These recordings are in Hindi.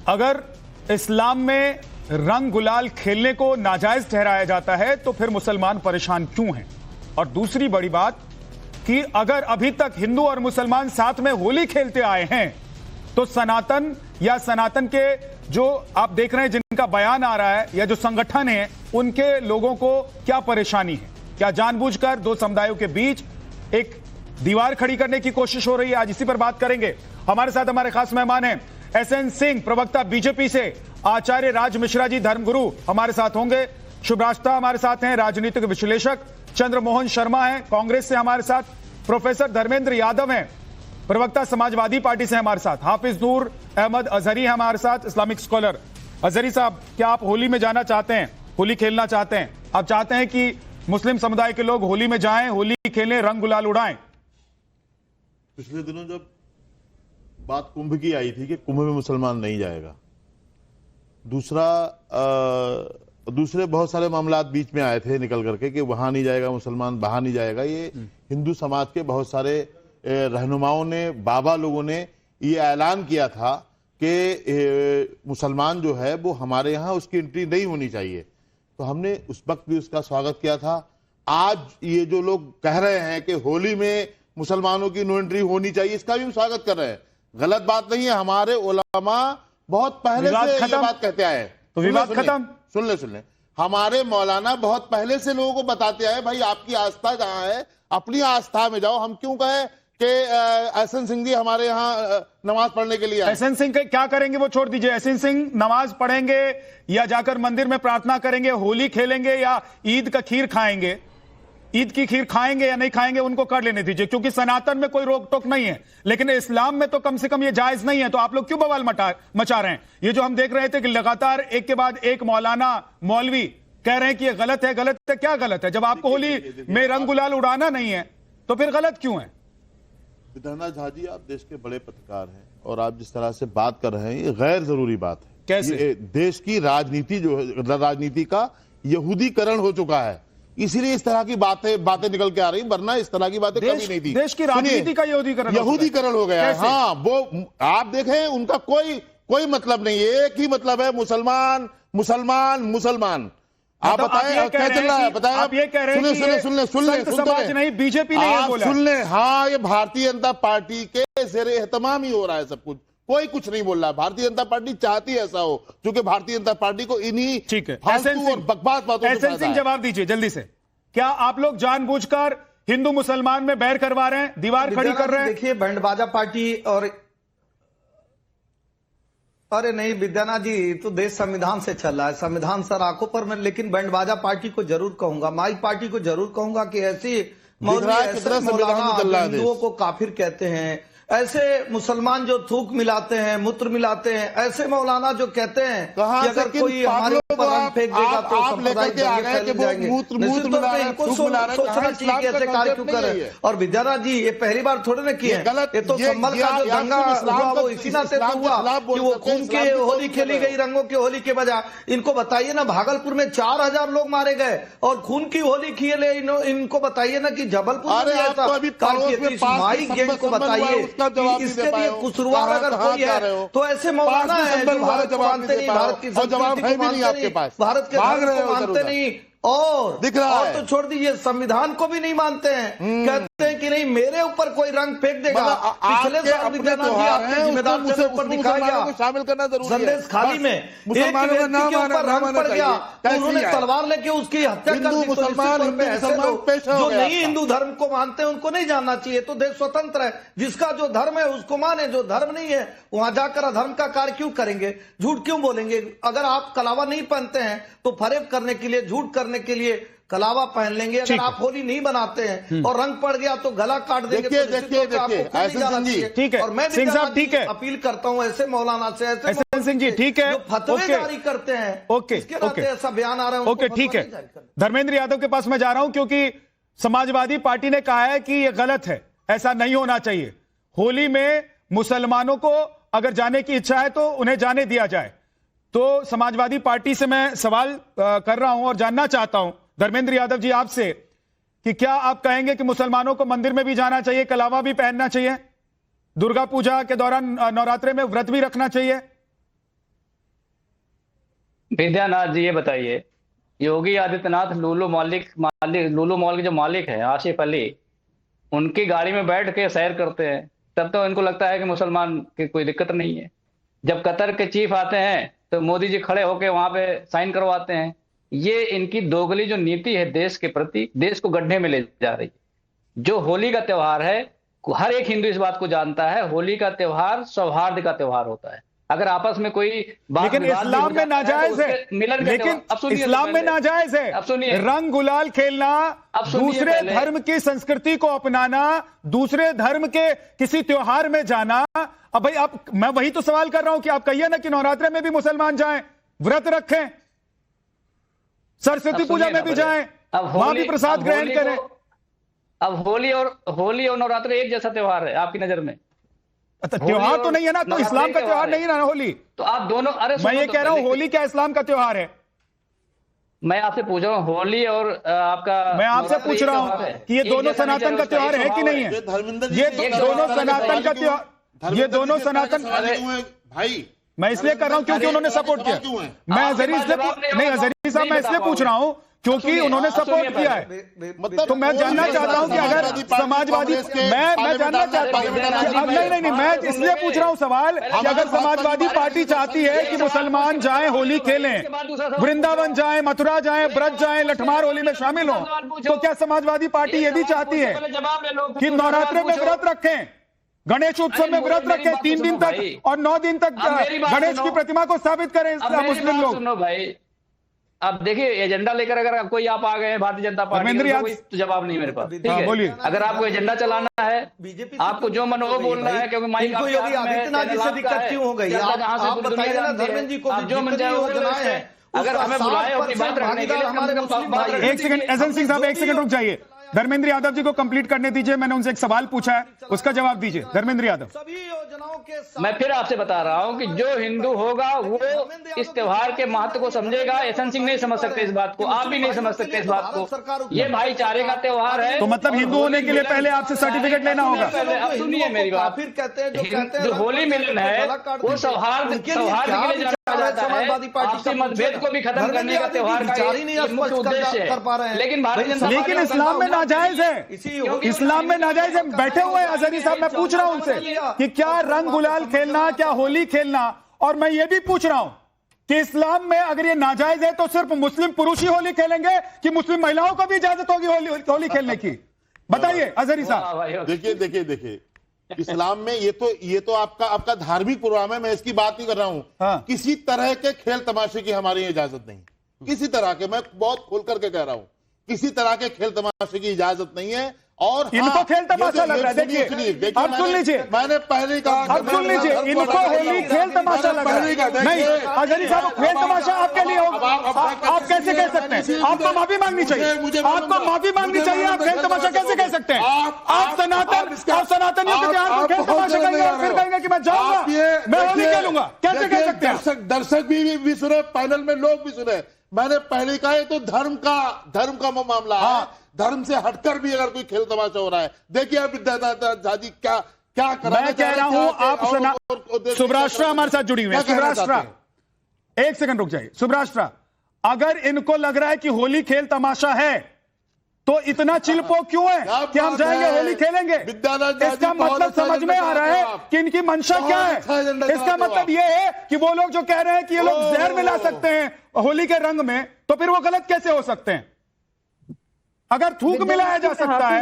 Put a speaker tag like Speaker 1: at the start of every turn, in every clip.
Speaker 1: अगर इस्लाम में रंग गुलाल खेलने को नाजायज ठहराया जाता है तो फिर मुसलमान परेशान क्यों हैं? और दूसरी बड़ी बात कि अगर अभी तक हिंदू और मुसलमान साथ में होली खेलते आए हैं तो सनातन या सनातन के जो आप देख रहे हैं जिनका बयान आ रहा है या जो संगठन है उनके लोगों को क्या परेशानी है? क्या जानबूझकर दो समुदायों के बीच एक दीवार खड़ी करने की कोशिश हो रही है? आज इसी पर बात करेंगे। हमारे साथ हमारे खास मेहमान हैं एसएन सिंह, प्रवक्ता बीजेपी से, आचार्य राज मिश्रा जी धर्मगुरु हमारे साथ होंगे, शुभ्रास्ता हमारे साथ हैं, राजनीतिक विश्लेषक चंद्रमोहन शर्मा हैं कांग्रेस से हमारे साथ, प्रोफेसर धर्मेंद्र यादव हैं प्रवक्ता समाजवादी पार्टी से हमारे साथ, हाफिज नूर अहमद अजहरी हमारे साथ, इस्लामिक स्कॉलर। अजहरी साहब, क्या आप होली में जाना चाहते हैं, होली खेलना चाहते हैं? आप चाहते हैं कि मुस्लिम समुदाय के लोग होली में जाएं, होली खेलें, रंग गुलाल उड़ाएं?
Speaker 2: पिछले दिनों जब बात कुंभ की आई थी कि कुंभ में मुसलमान नहीं जाएगा, दूसरे बहुत सारे मामलात बीच में आए थे निकल करके कि वहां नहीं जाएगा मुसलमान, वहां नहीं जाएगा। ये हिंदू समाज के बहुत सारे रहनुमाओं ने, बाबा लोगों ने ये ऐलान किया था कि मुसलमान जो है वो हमारे यहाँ उसकी एंट्री नहीं होनी चाहिए। तो हमने उस वक्त भी उसका स्वागत किया था। आज ये जो लोग कह रहे हैं कि होली में मुसलमानों की नो एंट्री होनी चाहिए, इसका भी हम स्वागत कर रहे हैं। गलत बात नहीं है, हमारे उलमा बहुत पहले से ये बात कहते आए हैं।
Speaker 1: तो विवाद खत्म।
Speaker 2: सुन ले, हमारे मौलाना बहुत पहले से लोगों को बताते आए, भाई आपकी आस्था जहां है अपनी आस्था में जाओ। हम क्यों कहें कि एसएन सिंह जी हमारे यहाँ नमाज पढ़ने के लिए आए?
Speaker 1: एसएन सिंह क्या करेंगे वो छोड़ दीजिए। एसएन सिंह नमाज पढ़ेंगे या जाकर मंदिर में प्रार्थना करेंगे, होली खेलेंगे या ईद का खीर खाएंगे, ईद की खीर खाएंगे या नहीं खाएंगे उनको कर लेने दीजिए, क्योंकि सनातन में कोई रोक टोक नहीं है। लेकिन इस्लाम में तो कम से कम ये जायज नहीं है। तो आप लोग क्यों बवाल मचा रहे हैं? ये जो हम देख रहे थे कि लगातार एक के बाद एक मौलाना, मौलवी कह रहे हैं कि ये गलत है। गलत है? क्या गलत है? जब आपको होली में रंग गुलाल उड़ाना नहीं है तो फिर गलत क्यों है?
Speaker 2: विधाना झा जी, आप देश के बड़े पत्रकार हैं और आप जिस तरह से बात कर रहे हैं ये गैर जरूरी बात है।
Speaker 1: कैसे?
Speaker 2: देश की राजनीति जो है, राजनीति का यहूदीकरण हो चुका है, इसीलिए इस तरह की बातें निकल के आ रही, वरना इस तरह की बातें कभी नहीं थी।
Speaker 1: देश की राजनीति का
Speaker 2: यहूदीकरण हो गया है। हाँ, वो आप देखें, उनका कोई मतलब नहीं है, एक ही मतलब है, मुसलमान मुसलमान मुसलमान। आप बताएं क्या चल रहा है? बताएं आप।
Speaker 1: ये कह रहे हैं सुन ले समाज नहीं, बीजेपी ने ये बोला।
Speaker 2: सुन ले, हाँ, ये भारतीय जनता पार्टी के ज़ेरे एहतमाम ही हो रहा है सब कुछ, कोई कुछ नहीं बोल रहा। भारतीय जनता पार्टी चाहती है ऐसा हो, क्योंकि भारतीय जनता पार्टी को इन्हीं फालतू और बकवास बातों से
Speaker 1: एसएन सिंह, जवाब दीजिए जल्दी से। क्या आप लोग जानबूझकर हिंदू मुसलमान में बैर करवा रहे हैं, दीवार खड़ी कर रहे हैं?
Speaker 3: देखिए, बैंडबाजा पार्टी और अरे नहीं विद्यानाथ जी, तो देश संविधान से चल रहा है, संविधान सर आंखों पर। मैं लेकिन बैंडबाजा पार्टी को जरूर कहूंगा, माई पार्टी को जरूर कहूंगा कि ऐसी हिंदुओं को काफिर कहते हैं, ऐसे मुसलमान जो थूक मिलाते हैं, मूत्र मिलाते हैं, ऐसे मौलाना जो कहते हैं कि अगर कोई हमारे ऊपर रंग फेंक देगा तो सांप्रदायिक दंगे फैल जाएंगे। निश्चित तौर पे इनको सोचना चाहिए कि ऐसे कार्य क्यों करें। और विद्यानाथ जी, ये पहली बार थोड़े ना किए, ये तो संभल का जो दंगा हुआ वो इसी नाते तो हुआ कि वो खून की होली खेली गई, रंगों की होली के बजाय। इनको बताइए ना, भागलपुर में 4000 लोग मारे गए और खून की होली खेले। इनको बताइए ना कि जबलपुर में ऐसा माई गैंग को बताइए, इसके लिए कुसुरवार अगर कोई है तो ऐसे मौलाना है जो भारत को मानते नहीं, भारत की संस्कृति को मानते नहीं, भारत के धर्म को मानते नहीं, और
Speaker 2: दिख रहा है।
Speaker 3: तो छोड़ दीजिए, संविधान को भी नहीं मानते हैं। कहते हैं कि नहीं, मेरे ऊपर कोई रंग फेंक देगा। पिछले साल विद्यानाथ जी आपके जिम्मेदार से ऊपर दिखाया गया,
Speaker 2: शामिल करना जरूरी है।
Speaker 3: संदेश खाली में एक व्यक्ति के ऊपर रंग पड़ गया, उन्होंने तलवार लेके उसकी हत्या कर दी। जो नहीं हिंदू धर्म को मानते हैं उनको नहीं जानना चाहिए। तो देश स्वतंत्र है, जिसका जो धर्म है उसको माने, जो धर्म नहीं है वहां जाकर अधर्म का कार्य क्यों करेंगे, झूठ क्यों बोलेंगे? अगर आप कलावा नहीं पहनते हैं तो फरेब करने के लिए, झूठ करने के लिए कलावा पहन लेंगे। अगर आप होली नहीं बनाते हैं और रंग पड़ गया तो गला काट देंगे।
Speaker 2: देखिए,
Speaker 1: ठीक है,
Speaker 3: और मैं
Speaker 1: सिंह साहब ठीक है,
Speaker 3: अपील करता हूं ऐसे मौलाना से, ऐसे
Speaker 1: सिंह जी ठीक है,
Speaker 3: फतवे जारी करते हैं,
Speaker 1: ओके,
Speaker 3: ऐसा बयान आ रहा है।
Speaker 1: ओके, ठीक है। धर्मेंद्र यादव के पास मैं जा रहा हूं, क्योंकि समाजवादी पार्टी ने कहा है कि यह गलत है, ऐसा नहीं होना चाहिए। होली में मुसलमानों को अगर जाने की इच्छा है तो उन्हें जाने दिया जाए। तो समाजवादी पार्टी से मैं सवाल कर रहा हूं और जानना चाहता हूं धर्मेंद्र यादव जी आपसे कि क्या आप कहेंगे कि मुसलमानों को मंदिर में भी जाना चाहिए, कलावा भी पहनना चाहिए, दुर्गा पूजा के दौरान नवरात्रे में व्रत भी रखना चाहिए?
Speaker 4: विद्यानाथ जी, ये बताइए, योगी आदित्यनाथ लुलु मॉल के जो मालिक हैं आसिफ अली, उनकी गाड़ी में बैठ के सैर करते हैं, तब तो इनको लगता है कि मुसलमान की कोई दिक्कत नहीं है। जब कतर के चीफ आते हैं तो मोदी जी खड़े होकर वहां पे साइन करवाते हैं। ये इनकी दोगली जो नीति है देश के प्रति, देश को गड्ढे में ले जा रही है। जो होली का त्योहार है, हर एक हिंदू इस बात को जानता है, होली का त्योहार सौहार्द का त्योहार होता है। अगर आपस में कोई बात,
Speaker 1: लेकिन इस्लाम में नाजायज है, लेकिन इस्लाम में नाजायज है।
Speaker 4: अब सुनिए,
Speaker 1: रंग गुलाल खेलना, दूसरे धर्म की संस्कृति को अपनाना, दूसरे धर्म के किसी त्योहार में जाना। अब भाई मैं वही तो सवाल कर रहा हूं कि आप कहिए ना कि नवरात्रे में भी मुसलमान जाएं, व्रत रखें, सरस्वती पूजा में भी जाएं, वहां भी प्रसाद ग्रहण करें।
Speaker 4: अब होली और नवरात्रि एक जैसा त्योहार है आपकी नजर में?
Speaker 1: त्योहार तो नहीं है ना, तो इस्लाम का त्योहार नहीं है ना होली।
Speaker 4: तो आप दोनों, अरे
Speaker 1: मैं ये कह रहा हूं होली क्या इस्लाम का त्योहार है?
Speaker 4: मैं आपसे पूछ रहा हूँ होली और आपका,
Speaker 1: मैं आपसे पूछ रहा हूं कि ये दोनों सनातन का त्योहार है कि नहीं है? ये दोनों सनातन का त्योहार, ये दोनों सनातन
Speaker 2: भाई,
Speaker 1: मैं इसलिए कर रहा हूं क्योंकि उन्होंने सपोर्ट किया। मैं अजहरी साहब मैं इसलिए पूछ रहा हूं क्योंकि उन्होंने सपोर्ट किया है। मतलब तो मैं जानना चाहता हूं कि अगर समाजवादी, मैं जानना चाहता हूं, नहीं, मैं इसलिए पूछ रहा हूं सवाल कि अगर समाजवादी पार्टी चाहती है कि मुसलमान जाएं होली खेलें, वृंदावन जाएं, मथुरा जाएं, ब्रज जाएं, लठमार होली में शामिल हों, तो क्या समाजवादी पार्टी ये भी चाहती है कि नवरात्रे में व्रत रखें, गणेश उत्सव में व्रत रखें 3 दिन तक और 9 दिन तक गणेश की प्रतिमा को स्थापित करें मुस्लिम लोग?
Speaker 4: भाई अब देखिए, एजेंडा लेकर अगर कोई आप आ गए हैं भारतीय जनता पार्टी, तो जवाब नहीं मेरे पास, ठीक है? बोलिए, अगर आपको एजेंडा चलाना है, आपको जो मन हो बोलना है, क्योंकि माइक
Speaker 3: योगी आदित्यनाथ जी से दिक्कत क्यों हो गई? आप बताइए ना, धर्मेंद्र जी को
Speaker 4: जो मन चाहे वो बनाए हैं। अगर हमें बुलाए अपनी बात रखने के लिए,
Speaker 1: एक सेकंड, एसएन सिंह साहब 1 सेकंड रुक जाइए। धर्मेंद्र यादव जी को कंप्लीट करने दीजिए, मैंने उनसे एक सवाल पूछा है, उसका जवाब दीजिए। धर्मेंद्र यादव,
Speaker 3: सभी योजनाओं के
Speaker 4: मैं फिर आपसे बता रहा हूं कि जो हिंदू होगा वो इस त्योहार के महत्व को समझेगा। एसएन सिंह नहीं समझ सकते इस बात को, आप भी नहीं समझ सकते इस बात को। ये भाईचारे का त्योहार है।
Speaker 1: तो मतलब हिंदू होने के लिए पहले आपसे सर्टिफिकेट लेना होगा।
Speaker 4: अब सुनिए मेरी बात,
Speaker 3: फिर कहते हैं
Speaker 4: जो होली मिलन है वो सौहार्द के लिए जाना जाता है, आपसी मतभेद को भी खत्म करने का त्योहार का मुख्य उद्देश्य है। लेकिन
Speaker 1: लेकिन इस्लाम में नाजायज है, इस्लाम में नाजायज है। बैठे हुए अजहरी साहब, मैं पूछ रहा हूं उनसे कि क्या रंग गुलाल खेलना, क्या होली खेलना, और मैं ये भी पूछ रहा हूं कि इस्लाम में अगर ये नाजायज है तो सिर्फ मुस्लिम पुरुष ही होली खेलेंगे कि मुस्लिम महिलाओं को भी इजाजत होगी होली खेलने की? बताइए अजहरी साहब।
Speaker 2: देखिए, इस्लाम में ये तो आपका धार्मिक प्रोग्राम है, मैं इसकी बात नहीं कर रहा हूं।
Speaker 1: हाँ।
Speaker 2: किसी तरह के खेल तमाशे की हमारी इजाजत नहीं, किसी तरह के, मैं बहुत खोल करके कह रहा हूं, किसी तरह के खेल तमाशे की इजाजत नहीं है। और
Speaker 1: इनको खेल तमाशा लग रहा है। देखिए, अब सुन लीजिए,
Speaker 2: मैंने पहले कहा,
Speaker 1: अब सुन लीजिए, इनको होली खेल तमाशा लग रहा है। नहीं अजहरी साहब, खेल तमाशा आपके लिए होगा, आप कैसे कह सकते हैं? आपको माफी मांगनी चाहिए, आपको माफी मांगनी चाहिए। आप खेल तमाशा कैसे कह सकते हैं? आप सनातनियों के त्योहार को खेल तमाशा कहेंगे और फिर कहेंगे कि मैं जाऊंगा, मैं होली खेलूंगा, कैसे कह सकते हैं?
Speaker 2: दर्शक भी सुने, पैनल में लोग भी सुने। मैंने पहले कहा है तो धर्म का मामला है। धर्म से हटकर भी अगर कोई खेल तमाशा हो रहा है, देखिए अब दादी क्या करा।
Speaker 1: मैं कह रहा हूं, आप सुब्राष्ट्रा हमारे साथ जुड़ी हुई है। सुब्राष्ट्रा, 1 सेकंड रुक जाइए। सुब्राष्ट्रा, अगर इनको लग रहा है कि होली खेल तमाशा है तो इतना चिलपो क्यों है कि हम जाएंगे होली खेलेंगे? इसका मतलब समझ में आ रहा है कि इनकी मंशा क्या है। इसका मतलब ये है कि वो लोग जो कह रहे हैं कि ये लोग जहर मिला सकते हैं होली के रंग में, तो फिर वो गलत कैसे हो सकते हैं? अगर थूक मिलाया जा सकता है,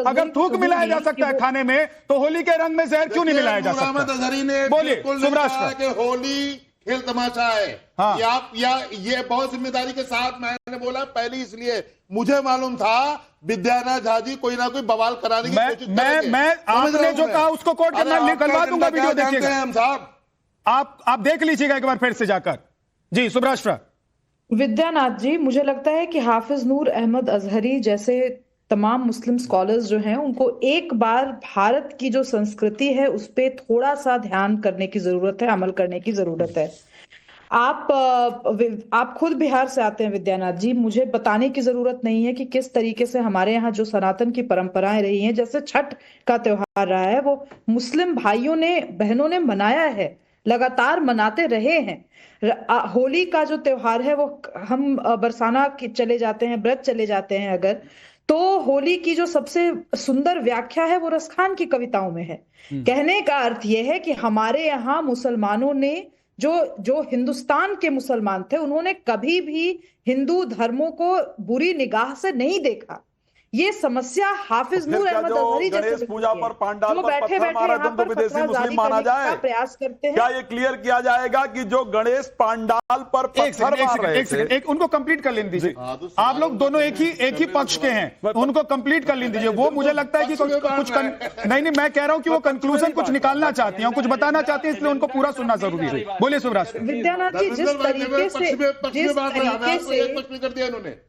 Speaker 1: अगर थूक मिलाया जा सकता है खाने में, तो होली के रंग में जहर क्यों नहीं मिलाया जा सकता? बोलिए सुब्राष्ट्रा।
Speaker 2: होली खेल तमाशा है।
Speaker 1: हाँ।
Speaker 2: ये बहुत जिम्मेदारी के साथ मैंने बोला पहले, इसलिए मुझे मालूम था विद्यानाथ झा जी कोई ना कोई बवाल कराने की कोशिश करेंगे।
Speaker 1: मैं आपने जो कहा उसको कोट करना, निकलवा दूंगा, वीडियो देखिएगा
Speaker 2: हम साहब,
Speaker 1: आप देख लीजिएगा एक बार फिर से जाकर। जी सुब्राष्ट्रा।
Speaker 5: विद्यानाथ जी, मुझे लगता है कि हाफिज नूर अहमद अजहरी जैसे तमाम मुस्लिम स्कॉलर्स जो हैं, उनको एक बार भारत की जो संस्कृति है उस पर थोड़ा सा ध्यान करने की जरूरत है, अमल करने की जरूरत है। आप खुद बिहार से आते हैं विद्यानाथ जी, मुझे बताने की जरूरत नहीं है कि किस तरीके से हमारे यहाँ जो सनातन की परंपराएं रही हैं, जैसे छठ का त्योहार रहा है, वो मुस्लिम भाइयों ने बहनों ने मनाया है। लगातार मनाते रहे हैं। होली का जो त्योहार है वो हम बरसाना चले जाते हैं, व्रत चले जाते हैं अगर, तो होली की जो सबसे सुंदर व्याख्या है वो रसखान की कविताओं में है। कहने का अर्थ यह है कि हमारे यहाँ मुसलमानों ने जो हिंदुस्तान के मुसलमान थे उन्होंने कभी भी हिंदू धर्मों को बुरी निगाह से नहीं देखा। ये समस्या हाफिज नूर अहमद अजहरी जैसे
Speaker 6: पूजा पर पांडाल पर
Speaker 5: बैठे
Speaker 6: पत्थर मारा तो विदेशी मुस्लिम माना जाए,
Speaker 5: प्रयास करते हैं।
Speaker 6: क्या ये क्लियर किया जाएगा कि जो गणेश पांडाल पर पत्थर मार रहे थे,
Speaker 1: एक उनको कंप्लीट कर लेने दीजिए। आप लोग दोनों एक ही पक्ष के हैं, उनको कंप्लीट कर लेने दीजिए। वो मुझे लगता है कि कुछ नहीं, मैं कह रहा हूं कि वो कंक्लूजन कुछ निकालना चाहती हैं, कुछ बताना चाहती हैं, इसलिए उनको पूरा सुनना जरूरी है। बोलिए शिवराज।
Speaker 5: विद्यानाथ जी, जिस तरीके से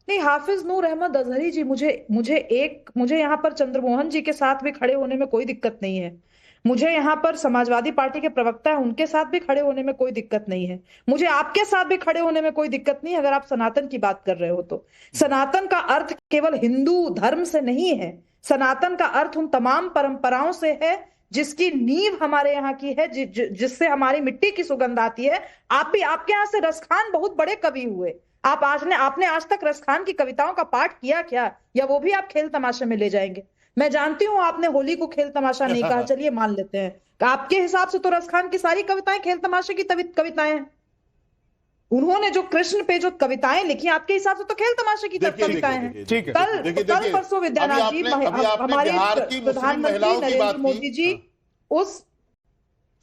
Speaker 5: नहीं, हाफिज नूर अहमद अजहरी जी, मुझे यहाँ पर चंद्रमोहन जी के साथ भी खड़े होने में कोई दिक्कत नहीं है। मुझे यहाँ पर समाजवादी पार्टी के प्रवक्ता है उनके साथ भी खड़े होने में कोई दिक्कत नहीं है। मुझे आपके साथ भी खड़े होने में कोई दिक्कत नहीं है अगर आप सनातन की बात कर रहे हो तो। सनातन का अर्थ केवल हिंदू धर्म से नहीं है, सनातन का अर्थ उन तमाम परंपराओं से है जिसकी नींव हमारे यहाँ की है, जिससे हमारी मिट्टी की सुगंध आती है। आपके यहाँ से रसखान बहुत बड़े कवि हुए। आपने आज तक रसखान की कविताओं का पाठ किया क्या, या वो भी आप खेल तमाशे में ले जाएंगे? मैं जानती हूं आपने होली को खेल तमाशा नहीं कहा, चलिए मान लेते हैं। आपके हिसाब से तो रसखान की सारी कविताएं खेल तमाशे की कविताएं हैं। उन्होंने जो कृष्ण पे जो कविताएं लिखी, आपके हिसाब से तो खेल तमाशे की कविताएं हैं। कल परसों विद्यानाथ जी, हमारे प्रधानमंत्री नरेंद्र मोदी जी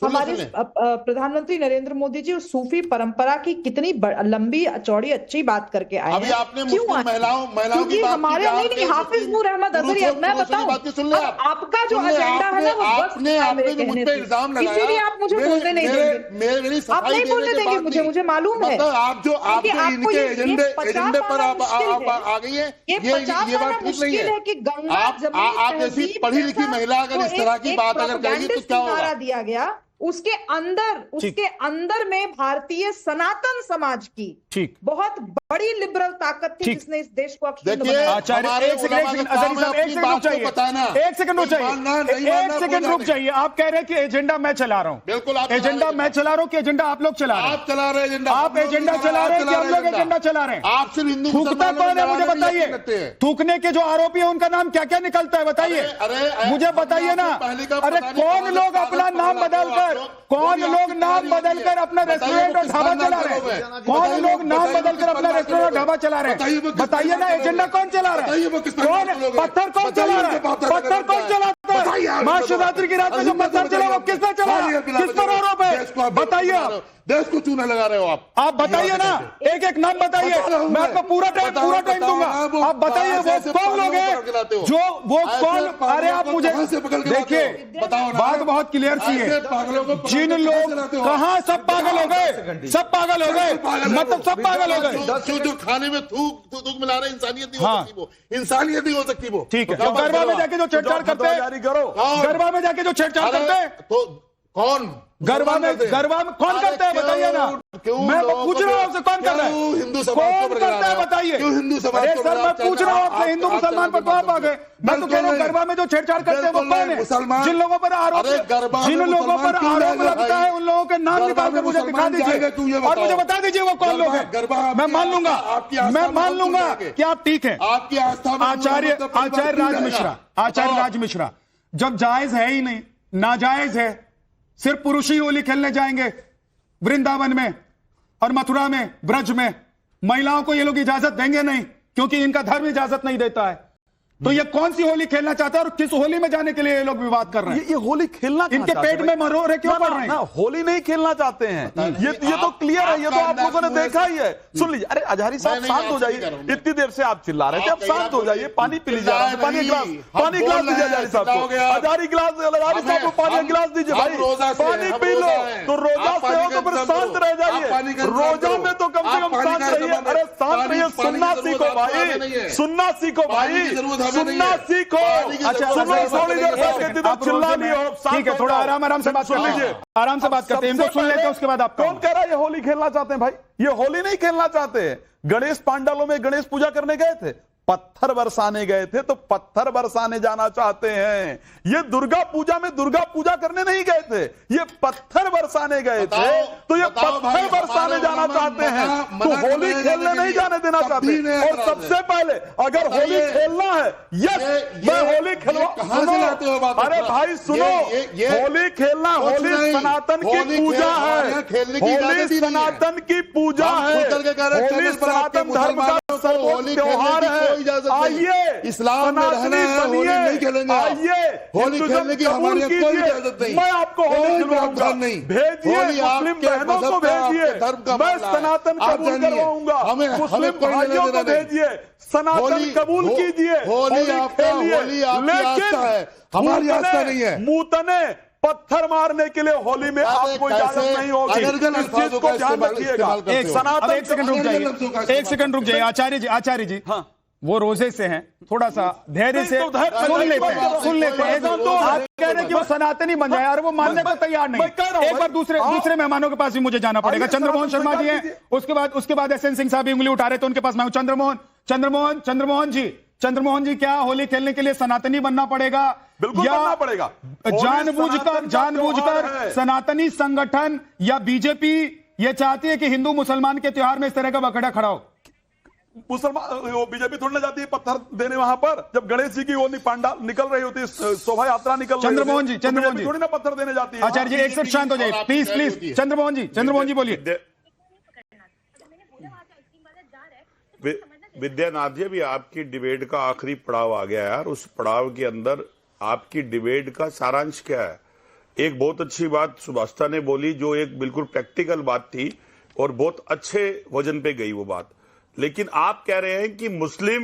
Speaker 5: प्रधानमंत्री नरेंद्र मोदी जी उस सूफी परंपरा की कितनी लंबी चौड़ी अच्छी बात करके आए हैं। क्यों महिलाओं की हमारे नहीं, हाफिज नूर अहमद अजहरी, मैं बताऊं आपका जो एजेंडा है ना वो
Speaker 7: आपने मुझ पे इल्जाम लगाया,
Speaker 5: इसीलिए आप मुझे बोलने नहीं देंगे, आप नहीं बोलने देंगे, मुझे मालूम है।
Speaker 7: आप जो इनके एजेंडे पर आ गई है, ये बात ठीक नहीं है।
Speaker 5: कि गंगा
Speaker 7: आप जैसी पढ़ी लिखी महिला अगर इस तरह की बात अगर कहेगी तो क्या होगा?
Speaker 5: दिया गया उसके अंदर में भारतीय सनातन समाज की बहुत बड़ी लिबरल ताकत थी जिसने इस देश को अखंड बनाया।
Speaker 1: एक सेकंड रुक जाइए। आप कह रहे हैं कि एजेंडा मैं चला रहा हूं।
Speaker 7: बिल्कुल,
Speaker 1: एजेंडा मैं चला रहा हूं कि एजेंडा आप लोग चला रहे हैं?
Speaker 7: आप चला रहे हैं एजेंडा।
Speaker 1: आप एजेंडा चला रहे हैं कि हम लोग एजेंडा चला रहे हैं?
Speaker 7: आप सिर्फ हिंदू
Speaker 1: थूकता कौन है मुझे बताइए। थूकने के जो आरोपी है उनका नाम क्या क्या निकलता है बताइए, मुझे बताइए ना। अरे कौन लोग अपना नाम बदलकर, कौन लोग नाम बदलकर अपना रेस्टोरेंट और ढाबा चला रहे हैं? कौन लोग नाम बदलकर अपना रेस्टोरेंट और ढाबा चला रहे हैं? बताइए ना, एजेंडा कौन चला रहा है? कौन पत्थर कौन चला रहा है? पत्थर कौन चलाता है? महाशिवरात्रि की रात में जो पत्थर चला वो किसने चला? किस पर आरोप है? बताइए। आप
Speaker 7: देश को चूना लगा रहे हो। आप
Speaker 1: बताइए ना, एक एक नाम बताइए, मैं आपको पूरा टाइम दूंगा। आप बताइए वो कौन लोग हैं जो वो कौन? अरे आप मुझे देखिए, बात बहुत क्लियर सी है। जिन लोग कहां सब पागल हो गए, सब पागल हो गए, मतलब सब पागल हो गए।
Speaker 7: जो खाने में थूक मिला रहे इंसानियत नहीं हो सकती, वो इंसानियत नहीं हो सकती वो।
Speaker 1: ठीक है, तो गरबा में जाके जो छेड़छाड़ करते हैं, गरबा में जाके जो छेड़छाड़ करते हैं
Speaker 7: तो कौन?
Speaker 1: गरबा में कौन करता है बताइए ना। मैं पूछ रहा हूँ आपसे, कौन कर रहा है?
Speaker 7: हिंदू समाज
Speaker 1: कौन करता है बताइए।
Speaker 7: क्यों हिंदू समाज?
Speaker 1: सर मैं पूछ रहा हूँ आपसे, हिंदू मुसलमान पर तो आप आ गए। मैं तो कह रहा हूँ गरबा में जो छेड़छाड़ करते हैं वो कौन है? जिन लोगों पर आरोप लगता है उन लोगों के नाम निकाल कर मुझे दिखा दीजिए और मुझे बता दीजिए वो कौन लोग हैं। मैं मान लूंगा कि आप ठीक है।
Speaker 7: आपकी आस्था
Speaker 1: आचार्य राज मिश्रा, जब जायज है ही नहीं, नाजायज है, सिर्फ पुरुष ही होली खेलने जाएंगे वृंदावन में और मथुरा में, ब्रज में, महिलाओं को ये लोग इजाजत देंगे नहीं क्योंकि इनका धर्म इजाजत नहीं देता है। तो ये कौन सी होली खेलना चाहता है और किस होली में जाने के लिए ये लोग विवाद कर रहे हैं?
Speaker 6: ये होली खेलना
Speaker 1: इनके पेट में मरोड़े क्यों पड़ रहे हैं?
Speaker 6: होली नहीं खेलना चाहते हैं, ये तो क्लियर है, ये तो आप लोगों ने देखा ही है। सुन लीजिए, अरे अजहरी साहब शांत हो जाइए, इतनी देर से आप चिल्ला रहे थे, अब शांत हो जाइए, पानी पी लीजिए, पानी गिलास दीजिए अजहरी साहब को, अजहरी साहब को पानी गिलास दीजिए भाई, पानी पी लो। तो रोजा से हो तो फिर शांत रह जाइए, रोजा में तो कम से कम शांत रहिए। अरे शांत रहिए, सुनना सीखो भाई, सुनना सीखो भाई, सुनना सीखो। अच्छा थोड़ी देर बाद चिल्ला नहीं हो। ठीक है, थोड़ा आराम से बात कर लीजिए, आराम से बात करते हैं, इनको सुन लेते हैं, उसके बाद आप। कौन कह रहा है ये होली खेलना चाहते हैं भाई? ये होली नहीं खेलना चाहते हैं। गणेश पांडालों में गणेश पूजा करने गए थे, पत्थर बरसाने गए थे तो पत्थर बरसाने जाना चाहते हैं। ये दुर्गा पूजा में दुर्गा पूजा करने नहीं गए थे, ये पत्थर बरसाने गए थे, तो ये पत्थर बरसाने जाना चाहते हैं, तो होली खेलने नहीं जाने देना चाहते। और सबसे पहले अगर होली खेलना है, यस मैं होली खेलवा, अरे भाई सुनो, होली खेलना, होली सनातन की पूजा है, होली सनातन की पूजा है, होली सनातन धर्म का सर्वोच्च त्योहार है। आइए
Speaker 7: इस्लाम में रहना है, होली नहीं खेलेंगे,
Speaker 6: आइए
Speaker 7: होली खेलने की हमारे यहाँ कोई इजाजत नहीं,
Speaker 6: मैं आपको होली खिलवाऊंगा, भेजिए मुस्लिम बहनों को भेजिए, मैं सनातन कबूल करवाऊंगा, मुस्लिम भाइयों को भेजिए, सनातन कबूल कीजिए,
Speaker 7: होली आपका, होली आपकी आस्था है, हमारी आस्था नहीं है।
Speaker 6: मूतने पत्थर मारने के लिए होली में आपको इजाजत नहीं होगी, इस चीज को ध्यान रखिएगा।
Speaker 1: एक
Speaker 6: सनातन,
Speaker 1: एक सेकंड रुक जाइए, एक सेकंड रुक जाइए आचार्य जी हाँ, वो रोजे से हैं, थोड़ा सा धैर्य से सुन लेते हैं। तो आप कह रहे हैं कि वो सनातनी बन जाए और वो मानने को तैयार नहीं। एक बार दूसरे मेहमानों के पास भी मुझे जाना पड़ेगा। चंद्रमोहन शर्मा जी हैं, उसके बाद एसएन सिंह साहब भी उंगली उठा रहे थे, उनके पास मैं हूं। चंद्रमोहन जी क्या होली खेलने के लिए सनातनी बनना पड़ेगा?
Speaker 6: बिल्कुल बनना पड़ेगा।
Speaker 1: जानबूझकर सनातनी संगठन या बीजेपी ये चाहती है कि हिंदू मुसलमान के त्योहार में इस तरह का बकड़ा खड़ा हो?
Speaker 6: मुसलमान वो बीजेपी थोड़ी ना जाती है पत्थर देने वहां पर, जब गणेश जी की वो पांडाल निकल रही होती है, शोभा यात्रा निकल रही होती है,
Speaker 1: चंद्रमोहन जी
Speaker 6: थोड़ी ना पत्थर देने जाती है।
Speaker 1: आचार्य जी एक सेकंड शांत हो जाइए प्लीज। चंद्रमोहन जी बोलिए।
Speaker 8: विद्यानाथ जी, अभी आपकी डिबेट का आखिरी पड़ाव आ गया यार, उस पड़ाव के अंदर आपकी डिबेट का सारांश क्या है? एक बहुत अच्छी बात सुभाषिता ने बोली, जो एक बिल्कुल प्रैक्टिकल बात थी और बहुत अच्छे वजन पे गई वो बात, लेकिन आप कह रहे हैं कि मुस्लिम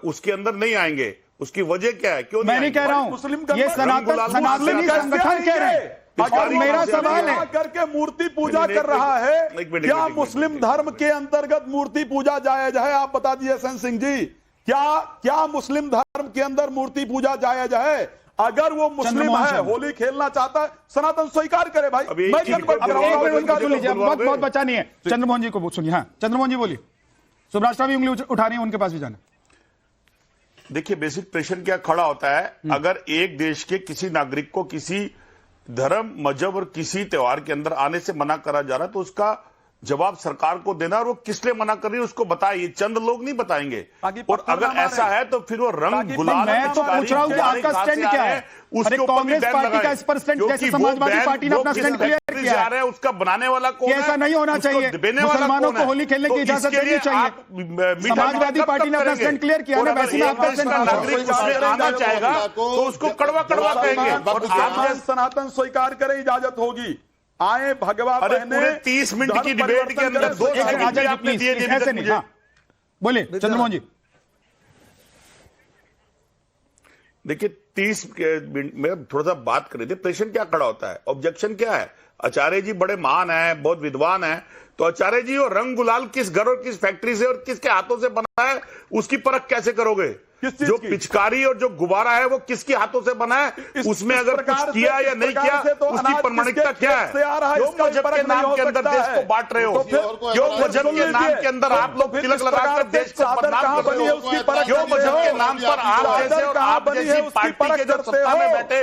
Speaker 8: उसके अंदर नहीं आएंगे, उसकी वजह क्या है? क्यों
Speaker 1: मैं नहीं कह रहा हूं, ये सनातनी संगठन कह रहे हैं।
Speaker 6: अगर मेरा सवाल है करके मूर्ति पूजा कर रहा है, क्या मुस्लिम धर्म के अंतर्गत मूर्ति पूजा जायज है? आप बता दीजिए एसएन सिंह जी, क्या मुस्लिम धर्म के अंदर मूर्ति पूजा जायज है? अगर वो मुस्लिम है, होली खेलना चाहता है, सनातन स्वीकार करे भाई।
Speaker 1: बहुत बचा नहीं है। चंद्रमोहन जी को सुनिए। हाँ चंद्रमोहन जी बोलिए। सुभाषिता भी उंगली उठा रही है, उनके पास भी जाना।
Speaker 8: देखिए, बेसिक प्रश्न क्या खड़ा होता है, अगर एक देश के किसी नागरिक को किसी धर्म, मजहब और किसी त्योहार के अंदर आने से मना करा जा रहा है, तो उसका जवाब सरकार को देना, और वो किस लिए मना कर रही है उसको बताइए। चंद लोग नहीं बताएंगे। और अगर ऐसा है तो फिर वो रंग गुलाल,
Speaker 1: मैं तो पूछ रहा हूं कि आपका स्टैंड क्या है?
Speaker 8: उसके ऊपर
Speaker 1: कांग्रेस पार्टी का स्पष्ट स्टैंड, जैसे समाजवादी पार्टी ने अपना स्टैंड क्लियर किया है,
Speaker 8: उसका बनाने वाला कौन है?
Speaker 1: ऐसा नहीं होना चाहिए। मुसलमानों को होली खेलने की इजाजत देनी चाहिए। समाजवादी पार्टी ने अपना स्टैंड क्लियर किया है, वैसे में आपका स्टैंड
Speaker 8: नागरिक आना चाहेगा तो उसको कड़वा कहेंगे।
Speaker 6: और आप सनातन स्वीकार करे, इजाजत होगी। आए भगवा बहने,
Speaker 8: 30 मिनट की डिबेट के अंदर 2 सेकंड आपने दिए मुझे।
Speaker 1: बोलिए चंद्रमोहन जी।
Speaker 8: देखिए 30 मिनट में थोड़ा सा बात कर रहे थे, प्रश्न क्या खड़ा होता है, ऑब्जेक्शन क्या है? आचार्य जी बड़े महान हैं, बहुत विद्वान हैं, तो आचार्य जी वो रंग गुलाल किस घर और किस फैक्ट्री से और किसके हाथों से बना है, उसकी परख कैसे करोगे? जो पिचकारी और जो गुब्बारा है वो किसके हाथों से बना है, उसमें अगर कुछ किया या नहीं किया, उसकी प्रमाणिकता क्या है? क्यों मजहब के नाम के अंदर देश को बांट रहे हो? क्यों मजहब के नाम के अंदर आप लोग तिलक लगाकर देश को बदनाम कर रहे हो? क्यों मजहब के नाम पर आप जैसे और आप जैसी पार्टी के जो सत्ता में बैठे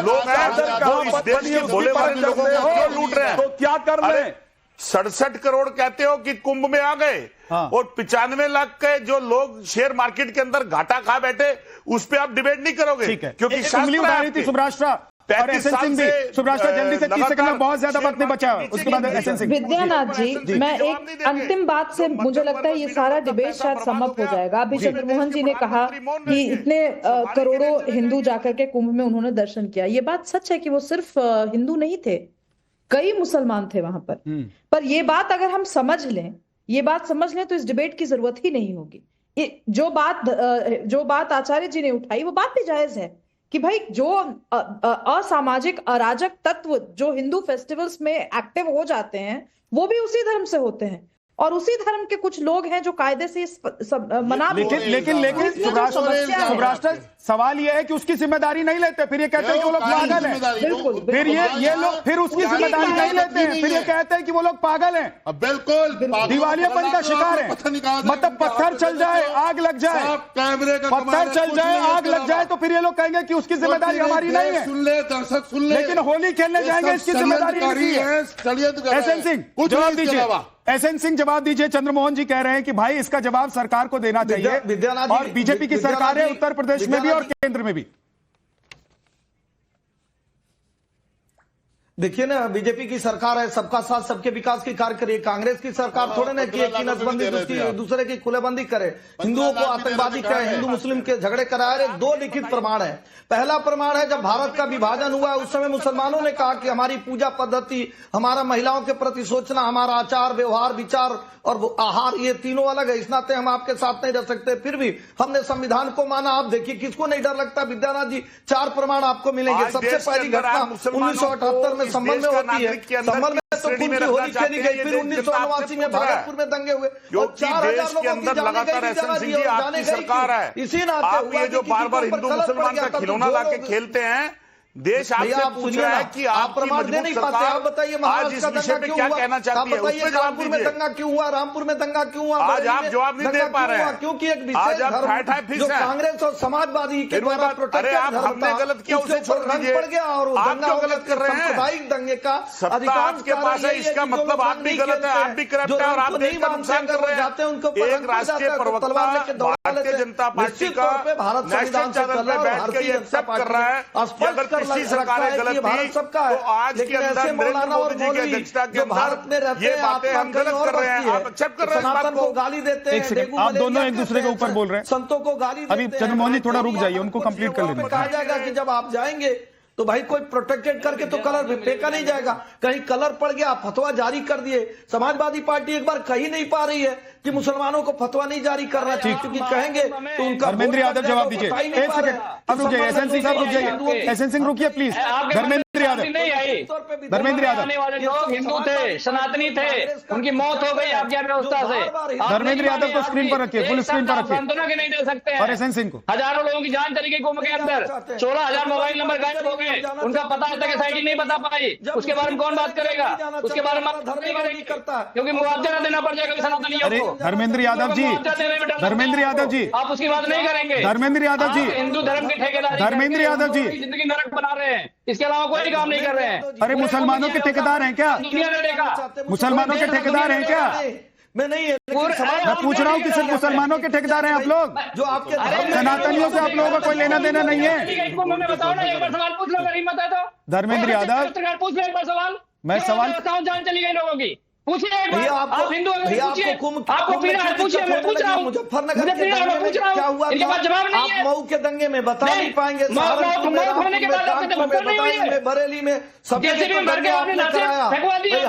Speaker 8: लोग हैं, जो इस देश के भोले भाले लोगों को क्यों लूट रहे हैं?
Speaker 6: तो क्या कर रहे?
Speaker 8: 67 करोड़ कहते हो कि कुंभ में आ गए, और 95 लाख के जो लोग शेयर मार्केट के अंदर घाटा खा बैठे, उस पे आप डिबेट नहीं करोगे।
Speaker 1: ठीक है,
Speaker 8: क्योंकि
Speaker 1: उंगली उठा रही थी सुभाषिता और एसएन सिंह भी। सुभाषिता जल्दी से 30 सेकंड में, बहुत ज्यादा वक्त नहीं बचा, उसके बाद एसएन सिंह।
Speaker 5: विद्यानाथ जी, मैं एक अंतिम बात से, मुझे लगता है ये सारा डिबेट शायद समाप्त हो जाएगा। अभी चंद्रमोहन जी ने कहा कि इतने करोड़ों हिंदू जाकर के कुंभ में उन्होंने दर्शन किया। ये बात सच है कि वो सिर्फ हिंदू नहीं थे, कई मुसलमान थे वहां पर ये बात अगर हम समझ लें तो इस डिबेट की जरूरत ही नहीं होगी। ये जो बात आचार्य जी ने उठाई वो बात भी जायज है कि भाई जो असामाजिक अराजक तत्व जो हिंदू फेस्टिवल्स में एक्टिव हो जाते हैं वो भी उसी धर्म से होते हैं, और उसी धर्म के कुछ लोग हैं जो कायदे से मना।
Speaker 1: लेकिन सवाल यह है कि उसकी जिम्मेदारी नहीं लेते, फिर ये कहते हैं कि वो लोग पागल हैं, फिर ये लोग फिर उसकी जिम्मेदारी नहीं लेते हैं, फिर ये कहते हैं कि वो लोग पागल हैं,
Speaker 7: बिल्कुल
Speaker 1: दिवालियापन का शिकार है। मतलब पत्थर चल जाए, आग लग जाए, पत्थर चल जाए, आग लग जाए, तो फिर ये लोग कहेंगे कि उसकी जिम्मेदारी हमारी नहीं है।
Speaker 7: सुन ले दर्शक, सुन ले,
Speaker 1: लेकिन होली खेलने जाएंगे, इसकी जिम्मेदारी इनकी है। एसएन सिंह जवाब दीजिए, एसएन सिंह जवाब दीजिए। चंद्रमोहन जी कह रहे हैं कि भाई इसका जवाब सरकार को देना चाहिए, और बीजेपी की सरकार है उत्तर प्रदेश में भी और केंद्र में भी।
Speaker 3: देखिए ना, बीजेपी की सरकार है, सबका साथ सबके विकास की कार्य करे। कांग्रेस की सरकार थोड़े ना कि एक की नसबंदी दूसरे की खुलेबंदी करे, हिंदुओं को आतंकवादी कहे, हिंदू मुस्लिम के झगड़े कराए। दो लिखित प्रमाण है। पहला प्रमाण है, जब भारत का विभाजन हुआ उस समय मुसलमानों ने कहा कि हमारी पूजा पद्धति, हमारा महिलाओं के प्रति सोचना, हमारा आचार व्यवहार विचार और आहार, ये तीनों अलग है, इस नाते हम आपके साथ नहीं रह सकते। फिर भी हमने संविधान को माना। आप देखिए किसको नहीं डर लगता। विद्यानाथ जी, 4 प्रमाण आपको मिलेंगे। सबसे पहली घटना 1978 में संभल में होती है। संभल में तो खून की होली खेली गई। फिर 1989 में भागलपुर में दंगे हुए और 4000 लोगों की जाने गई सरकार है। इसी नाते हुआ
Speaker 8: जो बार-बार हिंदू मुसलमान का खिलौना लाके खेलते हैं, देश आपसे पूछ रहा है कि आप
Speaker 3: प्रमाण दे नहीं पाते। आप बताइए महाराष्ट्र का दंगा क्यों हुआ?
Speaker 8: कहना चाहती है,
Speaker 3: बताइए कानपुर में दंगा क्यों हुआ, रामपुर में दंगा क्यों हुआ?
Speaker 8: आज आप जवाब नहीं दे पा रहे हैं,
Speaker 3: क्योंकि एक विशेष धर्म जो कांग्रेस और समाजवादी के द्वारा प्रोटेक्टेड
Speaker 8: हमने गलत किया, उसे छोड़ दीजिए।
Speaker 3: पड़ गया और
Speaker 8: आप क्यों गलत कर रहे हैं?
Speaker 3: सांप्रदायिक दंगे का
Speaker 8: अधिकार आपके पास है, इसका मतलब आप भी गलत है, आप भी करप्ट है और आप देश का नुकसान कर रहे हैं। एक राष्ट्रीय प्रवक्ता भारतीय जनता पार्टी का नेशनल चैनल पे बैठ के ये एक्सेप्ट कर रहा है कि अगर किसी सरकार
Speaker 3: भारत सबका है,
Speaker 8: तो आज के अंदर
Speaker 3: मौलाना और मौलवी जो भारत में रहते हैं,
Speaker 8: बातें हम गलत कर रहे हैं, आप एक्सेप्ट कर रहे हैं।
Speaker 3: सनातन को गाली देते हैं,
Speaker 1: आप दोनों एक दूसरे के ऊपर बोल रहे हैं,
Speaker 3: संतों को गाली
Speaker 1: अभी चंद्रमोहन जी थोड़ा रुक जाइए, उनको कंप्लीट कर लेंगे।
Speaker 3: कहा जाएगा कि जब आप जाएंगे तो भाई कोई प्रोटेक्टेड करके तो कलर फेंका नहीं जाएगा। कहीं कलर पड़ गया, फतवा जारी कर दिए। समाजवादी पार्टी एक बार कही नहीं पा रही है कि मुसलमानों को फतवा नहीं जारी करना चाहिए, क्योंकि कहेंगे तो उनका।
Speaker 1: धर्मेंद्र यादव जवाब दीजिए, एक सेकंड, अब रुक जाइए। एसएन सिंह साहब रुक जाइए, एसएन सिंह रुकिए प्लीज। धर्मेंद्र यादव, धर्मेंद्र यादव,
Speaker 4: आने वाले लोग हिंदू थे, सनातनी थे, उनकी मौत हो गई आज्ञा व्यवस्था से।
Speaker 1: धर्मेंद्र यादव को स्क्रीन पर रखिए, फुल स्क्रीन पर रखिए,
Speaker 4: सांत्वना के नहीं दे सकते हैं।
Speaker 1: और एसएन सिंह को।
Speaker 4: हजारों लोगों की जान चली गई कुंभ के अंदर, 16,000 मोबाइल नंबर गायब हो गए, उनका पता आज तक एसआईटी नहीं बता पाई। उसके बारे में कौन बात करेगा? उसके बारे में बात नहीं करेंगे, क्योंकि मुआवजा न देना पड़ जाएगा सनातनियों को।
Speaker 1: धर्मेंद्र यादव जी, धर्मेंद्र यादव जी,
Speaker 4: आप उसकी बात नहीं करेंगे।
Speaker 1: धर्मेंद्र यादव जी,
Speaker 4: हिंदू धर्म के ठेकेदार,
Speaker 1: धर्मेंद्र यादव जी,
Speaker 4: जिंदगी नरक बना रहे हैं, इसके अलावा कोई काम नहीं कर रहे हैं।
Speaker 1: अरे मुसलमानों के ठेकेदार हैं क्या?
Speaker 4: दुनिया ने देखा,
Speaker 1: मुसलमानों के ठेकेदार हैं क्या?
Speaker 3: मैं नहीं,
Speaker 1: मैं पूछ रहा हूँ कि सिर्फ मुसलमानों के ठेकेदार हैं आप लोग?
Speaker 3: जो आपके
Speaker 1: सनातनियों से आप लोगों का कोई लेना देना नहीं है।
Speaker 4: बताओ ना, एक बार सवाल पूछ लो, अगर हिम्मत है तो।
Speaker 1: धर्मेंद्र यादव,
Speaker 4: पूछ लो एक बार सवाल।
Speaker 1: मैं सवाल
Speaker 4: जान चली गई लोगों की, पूछिए एक बार।
Speaker 3: भैया
Speaker 4: आप हिंदू पूछिए, आपको पीड़ा है, पूछिए, मैं पूछ रहा हूँ।
Speaker 3: मुजफ्फरनगर के दंगे में क्या हुआ?
Speaker 4: इनके पास जवाब नहीं है।
Speaker 3: आप मऊ के दंगे में बता नहीं पाएंगे,
Speaker 4: मौत होने के बाद बताएंगे,
Speaker 3: बरेली में सभी
Speaker 4: जैसे भी मर गए आपने
Speaker 3: कराया।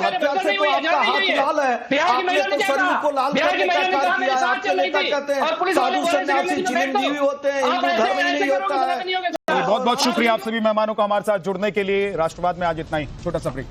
Speaker 3: हत्या से तो आपका हाथ लाल है, आपने तो शरीर को लाल करने का कार्य किया। आपके नेता कहते हैं साधु सन्यासी चिरंजीवी होते हैं, हिंदू धर्म नहीं होता है।
Speaker 1: बहुत बहुत शुक्रिया आप सभी मेहमानों को हमारे साथ जुड़ने के लिए। राष्ट्रवाद में आज इतना ही, छोटा सा ब्रेक।